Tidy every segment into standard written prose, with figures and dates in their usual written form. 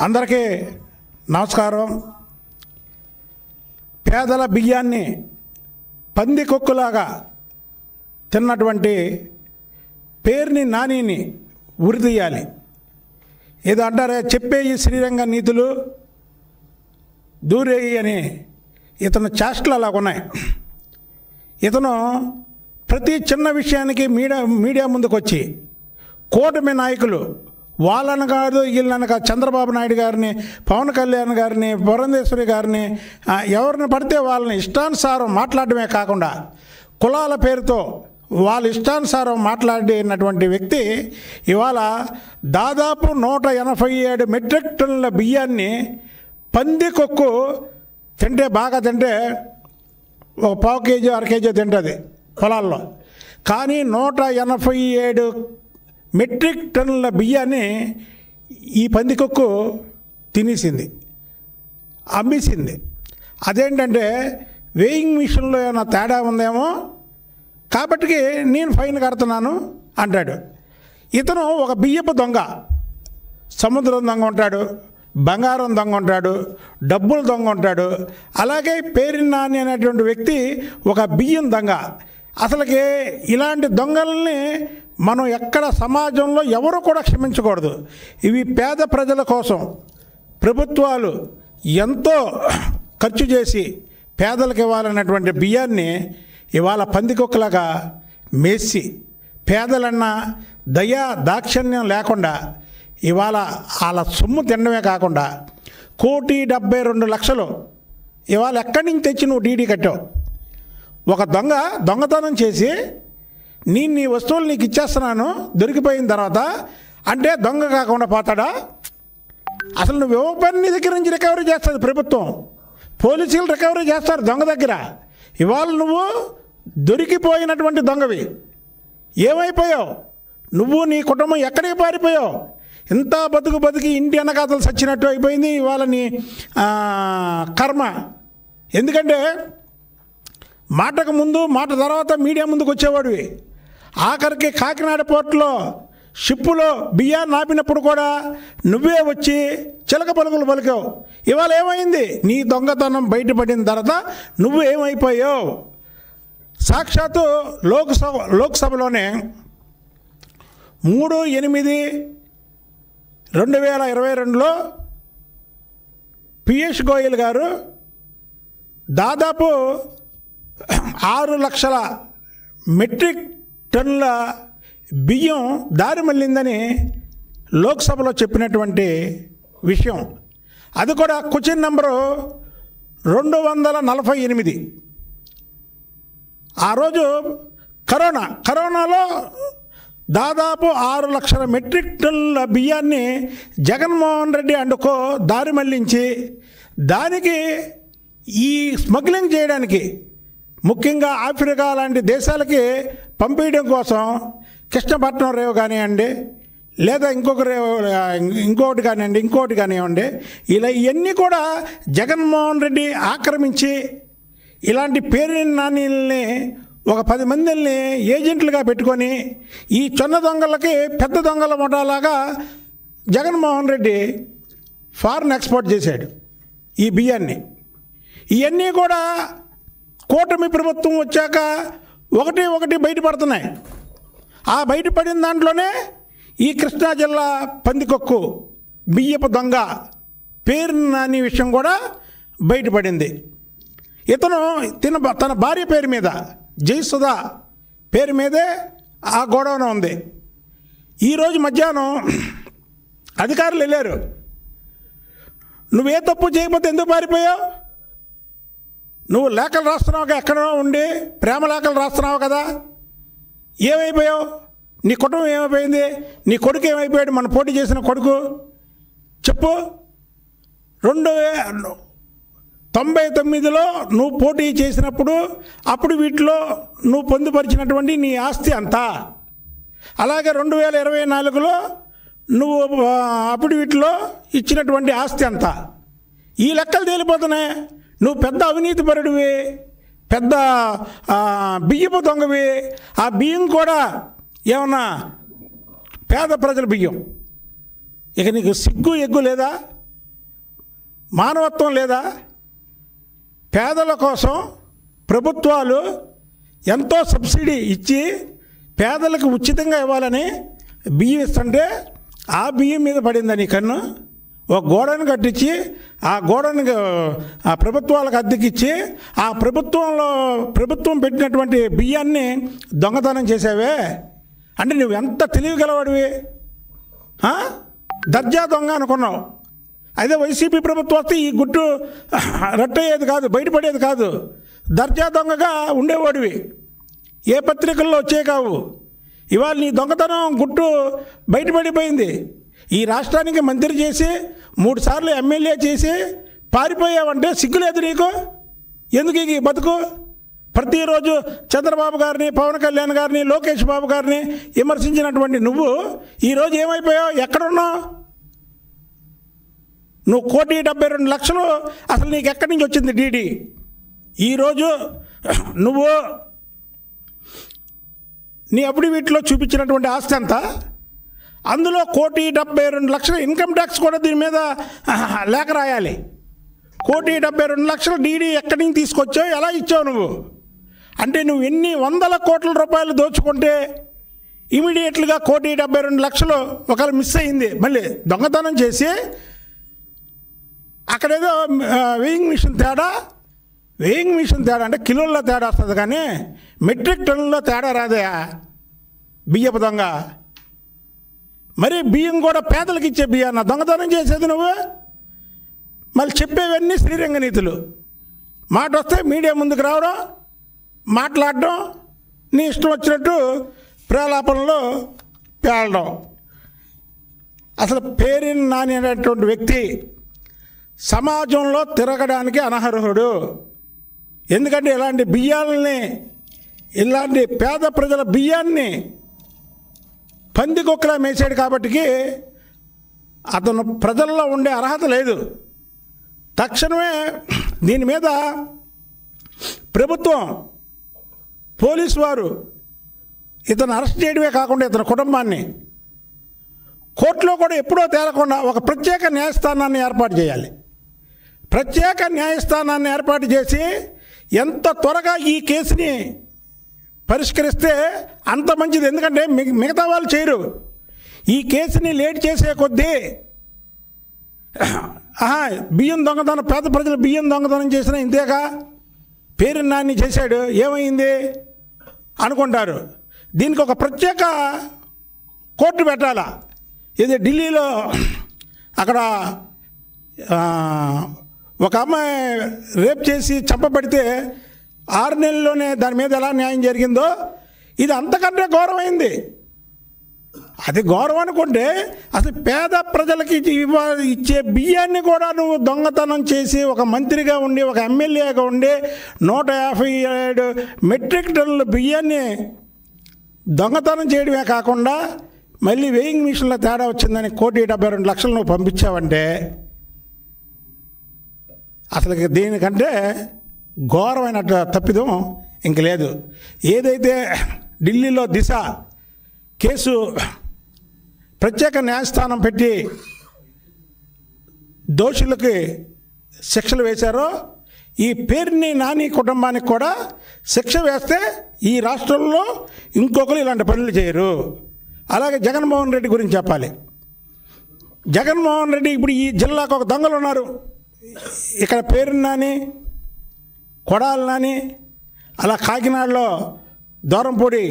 అందరికీ నమస్కారం. పేదల బియ్యాన్ని పందికొక్కులాగా తిన్నటువంటి పేరుని నానిని ఉరితీయాలి. ఏదో అంటారే, చెప్పేయి శ్రీరంగ నీతులు దూరేయి అని. ఇతను చేష్టలు అలాగ ఉన్నాయి. ఇతను ప్రతి చిన్న విషయానికి మీడియా ముందుకు వచ్చి కూటమి నాయకులు వాళ్ళని కాదు వీళ్ళని కాదు, చంద్రబాబు నాయుడు గారిని, పవన్ కళ్యాణ్ గారిని, పురంధేశ్వరి గారిని, ఎవరిని పడితే వాళ్ళని ఇష్టానుసారం మాట్లాడమే కాకుండా కులాల పేరుతో వాళ్ళ ఇష్టానుసారం మాట్లాడినటువంటి వ్యక్తి ఇవాళ దాదాపు 187 మెట్రిక్ టన్నుల బియ్యాన్ని పందికొక్కు తింటే, బాగా తింటే ఒక పావు కేజీ 1/2 కేజీ తింటుంది పొలాల్లో. కానీ 187 మెట్రిక్ టన్నుల బియ్యాన్ని ఈ పందికొక్కు తినేసింది, అమ్మేసింది. అదేంటంటే వేయింగ్ మిషన్లో ఏమైనా తేడా ఉందేమో కాబట్టి నేను ఫైన్ కడుతున్నాను అంటాడు. ఇతను ఒక బియ్యపు దొంగ, సముద్రం దొంగ ఉంటాడు, బంగారం దొంగ ఉంటాడు, డబ్బులు దొంగ ఉంటాడు. అలాగే పేరు నాని అనేటువంటి వ్యక్తి ఒక బియ్యం దొంగ. అసలుకి ఇలాంటి దొంగల్ని మనం ఎక్కడ సమాజంలో ఎవరు కూడా క్షమించకూడదు. ఇవి పేద ప్రజల కోసం ప్రభుత్వాలు ఎంతో ఖర్చు చేసి పేదలకు ఇవ్వాలన్నటువంటి బియ్యాన్ని ఇవాళ పందికొక్కలాగా మేసి, పేదలన్న దయా దాక్షిణ్యం లేకుండా ఇవాళ వాళ్ళ సొమ్ము తినడమే కాకుండా 1,72,00,000 ఇవాళ ఎక్కడి నుంచి తెచ్చి నువ్వు డీడీ కట్టావు? ఒక దొంగతనం చేసి నేను నీ వస్తువులు నీకు ఇచ్చేస్తున్నాను దొరికిపోయిన తర్వాత అంటే దొంగ కాకుండా పోతాడా? అసలు నువ్వు ఇవ్వకపోయిన నీ దగ్గర నుంచి రికవరీ చేస్తుంది ప్రభుత్వం, పోలీసులు రికవరీ చేస్తారు దొంగ దగ్గర. ఇవాళ నువ్వు దొరికిపోయినటువంటి దొంగవి. ఏమైపోయావు నువ్వు? నీ కుటుంబం ఎక్కడికి పారిపోయావు? ఇంత బతికి ఇంటి వెనకాతలు చచ్చినట్టు అయిపోయింది ఇవాళ నీ కర్మ. ఎందుకంటే మాటకు ముందు మాట తర్వాత మీడియా ముందుకు వచ్చేవాడివి. ఆఖరికి కాకినాడ పోర్టులో షిప్పులో బియ్యాన్ని ఆపినప్పుడు కూడా నువ్వే వచ్చి చిలక పలుకులు పలికావు. ఇవాళ ఏమైంది? నీ దొంగతనం బయటపడిన తర్వాత నువ్వు ఏమైపోయావు? సాక్షాత్తు లోక్సభలోనే 3/8/2022లో పీయూష్ గోయల్ గారు దాదాపు 6 లక్షల మెట్రిక్ టన్నుల బియ్యం దారి మళ్ళిందని లోక్సభలో చెప్పినటువంటి విషయం. అది కూడా క్వశ్చన్ నెంబరు 248. ఆ రోజు కరోనాలో దాదాపు 6 లక్షల మెట్రిక్ టన్నుల బియ్యాన్ని జగన్మోహన్ రెడ్డి అండుకో దారి మళ్ళించి దానికి ఈ స్మగ్లింగ్ చేయడానికి ముఖ్యంగా ఆఫ్రికా లాంటి దేశాలకి పంపించడం కోసం కృష్ణపట్నం రేవు కానివ్వండి, లేదా ఇంకోటి కానివ్వండి, ఇలా ఇవన్నీ కూడా జగన్మోహన్ రెడ్డి ఆక్రమించి ఇలాంటి పేరు నాణ్యుల్ని ఒక 10 మందిని ఏజెంట్లుగా పెట్టుకొని ఈ చిన్న దొంగలకి పెద్ద దొంగల ముఠాలాగా జగన్మోహన్ రెడ్డి ఫారెన్ ఎక్స్పోర్ట్ చేశాడు ఈ బియ్యాన్ని. ఇవన్నీ కూడా కూటమి ప్రభుత్వం వచ్చాక ఒకటి బయటపడుతున్నాయి. ఆ బయటపడిన దాంట్లోనే ఈ కృష్ణా జిల్లా పందికొక్కు బియ్యపు దొంగ పేరు నాని విషయం కూడా బయటపడింది. ఇతను తన భార్య పేరు మీద, జయసుధా పేరు మీదే ఆ గోడౌన్ ఉంది. ఈరోజు మధ్యాహ్నం అధికారులు వెళ్ళారు. నువ్వే తప్పు చేయకపోతే ఎందుకు పారిపోయావు? నువ్వు లేఖలు రాస్తున్నావు, ఎక్కడో ఉండి ప్రేమ లేఖలు రాస్తున్నావు కదా, ఏమైపోయావు? నీ కుటుంబం ఏమైపోయింది? నీ కొడుకు ఏమైపోయాడు? మన పోటీ చేసిన కొడుకు చెప్పు. 1999లో నువ్వు పోటీ చేసినప్పుడు అప్పుడు వీటిలో నువ్వు పొందుపరిచినటువంటి నీ ఆస్తి అంతా, అలాగే 2024లో నువ్వు అప్పుడు వీటిలో ఇచ్చినటువంటి ఆస్తి అంతా, ఈ లెక్కలు తేలిపోతున్నాయి. నువ్వు పెద్ద అవినీతిపరుడివి, పెద్ద బియ్యపు దొంగవి. ఆ బియ్యం కూడా ఏమన్నా పేద ప్రజల బియ్యం. ఇక నీకు సిగ్గు ఎగ్గు లేదా? మానవత్వం లేదా? పేదల కోసం ప్రభుత్వాలు ఎంతో సబ్సిడీ ఇచ్చి పేదలకు ఉచితంగా ఇవ్వాలని బియ్యం ఇస్తుంటే ఆ బియ్యం మీద పడిందా నీ కన్ను? ఒక గోడను కట్టించి ఆ గోడను ఆ ప్రభుత్వాలకు అద్దెకిచ్చి ఆ ప్రభుత్వం పెట్టినటువంటి బియ్యాన్ని దొంగతనం చేసావే అంటే నువ్వు ఎంత తెలివిగలవాడివి? దర్జా దొంగ అనుకున్నావు. అదే వైసీపీ ప్రభుత్వం వస్తే ఈ గుట్టు రట్టయ్యేది కాదు, బయటపడేది కాదు. దర్జా దొంగగా ఉండేవాడివి, ఏ పత్రికల్లో వచ్చే కావు. ఇవాళ నీ దొంగతనం గుట్టు బయటపడిపోయింది. ఈ రాష్ట్రానికి మంత్రి చేసి 3 సార్లు ఎమ్మెల్యే చేసి పారిపోయావంటే సిగ్గులేదు నీకు? ఎందుకు ఈ బతుకు? ప్రతిరోజు చంద్రబాబు గారిని, పవన్ కళ్యాణ్ గారిని, లోకేష్ బాబు గారిని విమర్శించినటువంటి నువ్వు ఈరోజు ఏమైపోయావు? ఎక్కడున్నావు? నువ్వు 1,72,00,000 అసలు నీకు ఎక్కడి నుంచి వచ్చింది డీడీ? ఈరోజు నువ్వు నీ అఫిడవిట్లో చూపించినటువంటి ఆస్తి ఎంత? అందులో 1,72,00,000 ఇన్కమ్ ట్యాక్స్ కూడా దీని మీద లేఖ రాయాలి. 1,72,00,000 డీడీ ఎక్కడి నుంచి తీసుకొచ్చావు, ఎలా ఇచ్చావు నువ్వు? అంటే నువ్వు ఎన్ని వందల కోట్ల రూపాయలు దోచుకుంటే ఇమీడియట్లుగా 1,72,00,000 ఒకవేళ మిస్ అయింది, మళ్ళీ దొంగతనం చేసి అక్కడేదో వెయింగ్ మిషన్ తేడా అంటే కిలోల్లో తేడా వస్తుంది కానీ మెట్రిక్ టన్నుల్లో తేడా రాదే బియ్యపు దొంగ. మరి బియ్యం కూడా పేదలకు ఇచ్చే బియ్యాన్ని దొంగతనం చేసేది నువ్వు. మళ్ళీ చెప్పేవన్నీ శ్రీరంగ నీతులు. మాట వస్తే మీడియా ముందుకు రావడం, మాట్లాడడం, నీ ఇష్టం వచ్చినట్టు ప్రేలాపనలో పేలడం. అసలు పేరిని నాని అనేటువంటి వ్యక్తి సమాజంలో తిరగడానికి అనర్హుడు. ఎందుకంటే ఇలాంటి పేద ప్రజల బియ్యాన్ని పందికొక్కలా మేసాడు కాబట్టి అతను ప్రజల్లో ఉండే అర్హత లేదు. తక్షణమే దీని మీద ప్రభుత్వం, పోలీసు వారు ఇతను అరెస్ట్ చేయడమే కాకుండా ఇతని కుటుంబాన్ని కోర్టులో కూడా ఎప్పుడో తేలకుండా ఒక ప్రత్యేక న్యాయస్థానాన్ని ఏర్పాటు చేయాలి. ప్రత్యేక న్యాయస్థానాన్ని ఏర్పాటు చేసి ఎంత త్వరగా ఈ కేసుని పరిష్కరిస్తే అంత మంచిది. ఎందుకంటే మిగతా వాళ్ళు చేయరు. ఈ కేసుని లేట్ చేసే కొద్దీ బియ్యం దొంగతనం, పేద ప్రజలు బియ్యం దొంగతనం చేసిన ఇంతేగా పేరు నాని చేశాడు, ఏమైంది అనుకుంటారు. దీనికి ఒక ప్రత్యేక కోర్టు పెట్టాలా? ఇది ఢిల్లీలో అక్కడ ఒక అమ్మాయి రేప్ చేసి చంపబడితే 6 నెలల్లోనే దాని మీద ఎలా న్యాయం జరిగిందో ఇది అంతకంటే ఘోరమైంది. అది ఘోరం అనుకుంటే అసలు పేద ప్రజలకి ఇచ్చే బియ్యాన్ని కూడా నువ్వు దొంగతనం చేసి ఒక మంత్రిగా ఉండి, ఒక ఎమ్మెల్యేగా ఉండి 157 మెట్రిక్ టన్నుల బియ్యాన్ని దొంగతనం చేయడమే కాకుండా మళ్ళీ వెయింగ్ మిషన్లో తేడా వచ్చిందని 1,72,00,000 నువ్వు పంపించావంటే అసలు దీనికంటే ఘోరమైన తప్పిదం ఇంక లేదు. ఏదైతే ఢిల్లీలో దిశ కేసు ప్రత్యేక న్యాయస్థానం పెట్టి దోషులకి శిక్షలు వేశారో, ఈ పేరుని నాని కుటుంబానికి కూడా శిక్ష వేస్తే ఈ రాష్ట్రంలో ఇంకొకరు ఇలాంటి పనులు చేయరు. అలాగే జగన్మోహన్ రెడ్డి గురించి చెప్పాలి. జగన్మోహన్ రెడ్డి ఇప్పుడు ఈ జిల్లాకు ఒక దొంగలు ఉన్నారు. ఇక్కడ పేరు నాని, కొడాలి నాని, అలా కాకినాడలో దూరంపూడి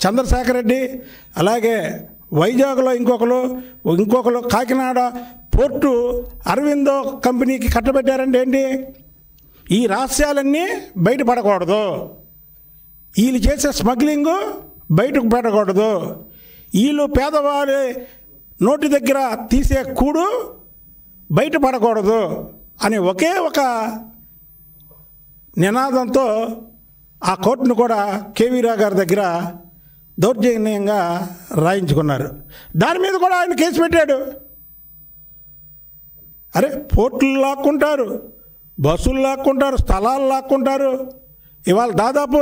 చంద్రశేఖర్ రెడ్డి, అలాగే వైజాగ్లో ఇంకొకరు కాకినాడ పోర్టు అరవిందో కంపెనీకి కట్టబెట్టారంటే ఏంటి? ఈ రహస్యాలన్నీ బయటపడకూడదు. వీళ్ళు చేసే స్మగ్లింగు బయటకు పెట్టకూడదు. వీళ్ళు పేదవారి నోటి దగ్గర తీసే కూడు బయటపడకూడదు అని ఒకే ఒక నినాదంతో ఆ కోర్టును కూడా కేవీ రావు గారి దగ్గర దౌర్జన్యంగా రాయించుకున్నారు. దాని మీద కూడా ఆయన కేసు పెట్టాడు. అరే, పోర్టులు లాక్కుంటారు, బస్సులు లాక్కుంటారు, స్థలాలు లాక్కుంటారు. ఇవాళ దాదాపు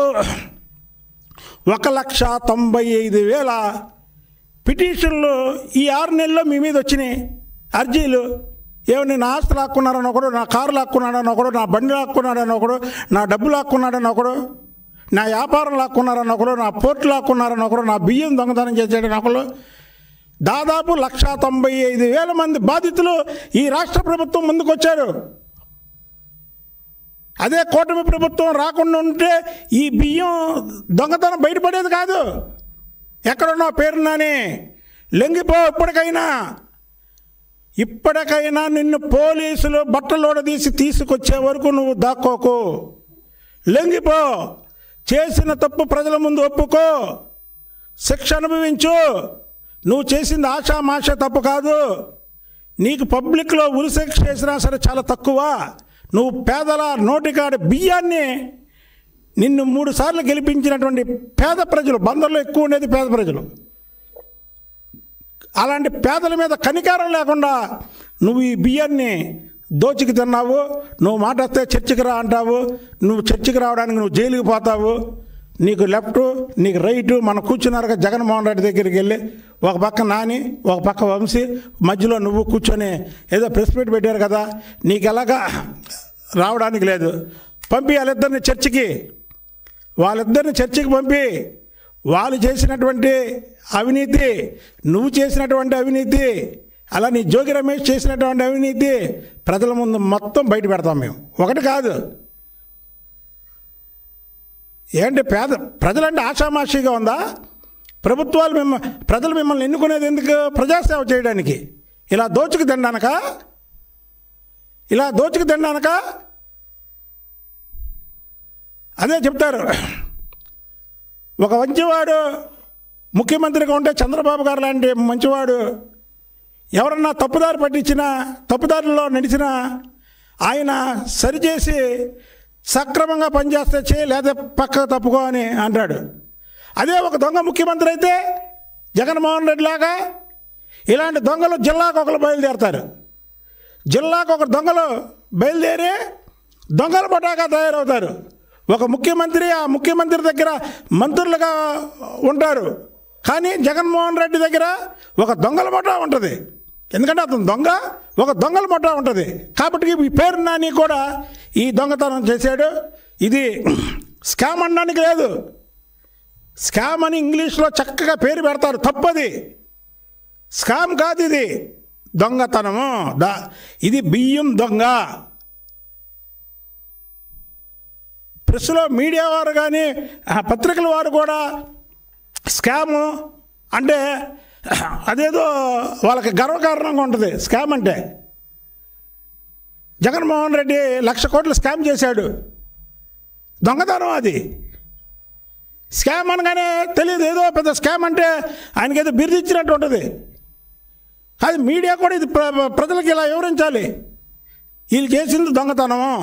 1,95,000 పిటిషన్లు ఈ 6 నెలల్లో మీ మీద వచ్చినాయి, అర్జీలు. ఏమని నా ఆస్తి లాక్కున్నారని ఒకడు, నా కారు లాక్కున్నాడని ఒకడు, నా బండి లాక్కున్నాడని ఒకడు, నా డబ్బు లాక్కున్నాడని ఒకడు, నా వ్యాపారం లాక్కున్నారని ఒకడు, నా పోర్టు లాక్కున్నారని ఒకడు, నా బియ్యం దొంగతనం చేసేటని ఒకడు. దాదాపు 195,000 మంది బాధితులు ఈ రాష్ట్ర ప్రభుత్వం ముందుకొచ్చారు. అదే కూటమి ప్రభుత్వం రాకుండా ఉంటే ఈ బియ్యం దొంగతనం బయటపడేది కాదు. ఎక్కడున్నా పేరున్నాని లొంగిపో. ఇప్పటికైనా నిన్ను పోలీసులు బట్టలోడ తీసుకొచ్చే వరకు నువ్వు దాక్కోకు, లొంగిపో. చేసిన తప్పు ప్రజల ముందు ఒప్పుకో, శిక్ష అనుభవించు. నువ్వు చేసింది ఆషామాష తప్పు కాదు. నీకు పబ్లిక్లో ఉరిశిక్ష చేసినా సరే చాలా తక్కువ. నువ్వు పేదల నోటికాడ బియ్యాన్ని నిన్ను 3 సార్లు గెలిపించినటువంటి పేద ప్రజలు, బందర్లో ఎక్కువ ఉండేది పేద ప్రజలు, అలాంటి పేదల మీద కనికారం లేకుండా నువ్వు ఈ బియ్యాన్ని దోచుకు తిన్నావు. నువ్వు మాట వస్తే చర్చికి రా అంటావు. నువ్వు చర్చికి రావడానికి నువ్వు జైలుకి పోతావు. నీకు లెఫ్ట్, నీకు రైటు. మనం కూర్చున్నారుగా జగన్మోహన్ రెడ్డి దగ్గరికి వెళ్ళి, ఒక పక్క నాని, ఒక పక్క వంశీ, మధ్యలో నువ్వు కూర్చొని ఏదో ప్రెస్ మీట్ పెట్టారు కదా, నీకు ఎలాగా రావడానికి లేదు. పంపి వాళ్ళిద్దరిని చర్చికి పంపి, వాళ్ళు చేసినటువంటి అవినీతి, నువ్వు చేసినటువంటి అవినీతి, అలా నీ జోగి రమేష్ చేసినటువంటి అవినీతి ప్రజల ముందు మొత్తం బయట పెడతాం మేము. ఒకటి కాదు. ఏంటి ప్రజలంటే ఆషామాషిగా ఉందా? ప్రజలు మిమ్మల్ని ఎన్నుకునేది ఎందుకు? ప్రజాసేవ చేయడానికి. ఇలా దోచుకు తినడానక? అదే చెప్తారు, ఒక మంచివాడు ముఖ్యమంత్రిగా ఉంటే చంద్రబాబు గారు లాంటి మంచివాడు ఎవరన్నా తప్పుదారిలో నడిచినా ఆయన సరిచేసి సక్రమంగా పనిచేస్తే చేయి, లేదా పక్కకు తప్పుకో అని అంటాడు. అదే ఒక దొంగ ముఖ్యమంత్రి అయితే జగన్మోహన్ రెడ్డి లాగా ఇలాంటి దొంగలు జిల్లాకు ఒకరు బయలుదేరతారు. జిల్లాకు ఒక దొంగలు బయలుదేరి దొంగల పటాగా తయారవుతారు. ఒక ముఖ్యమంత్రి, ఆ ముఖ్యమంత్రి దగ్గర మంత్రులుగా ఉంటారు. కానీ జగన్మోహన్ రెడ్డి దగ్గర ఒక దొంగల ముఠా ఉంటుంది. ఎందుకంటే అతను దొంగ, ఒక దొంగల ముఠా ఉంటుంది. కాబట్టి ఈ పేరు నాని కూడా ఈ దొంగతనం చేశాడు. ఇది స్కామ్ అనడానికి లేదు. స్కామ్ అని ఇంగ్లీష్లో చక్కగా పేరు పెడతారు, తప్పది. స్కామ్ కాదు, ఇది దొంగతనము. ఇది బియ్యం దొంగ. ప్రెస్లో మీడియా వారు కానీ పత్రికల వారు కూడా స్కాము అంటే అదేదో వాళ్ళకి గర్వకారణంగా ఉంటుంది. స్కామ్ అంటే జగన్మోహన్ రెడ్డి 1,00,000 కోట్లు స్కామ్ చేశాడు, దొంగతనం అది. స్కామ్ అనగానే తెలియదు, ఏదో పెద్ద స్కామ్ అంటే ఆయనకి ఏదో బిరుదు ఇచ్చినట్టు ఉంటుంది. అది మీడియా కూడా ఇది ప్రజలకు ఇలా వివరించాలి, వీళ్ళు చేసింది దొంగతనము.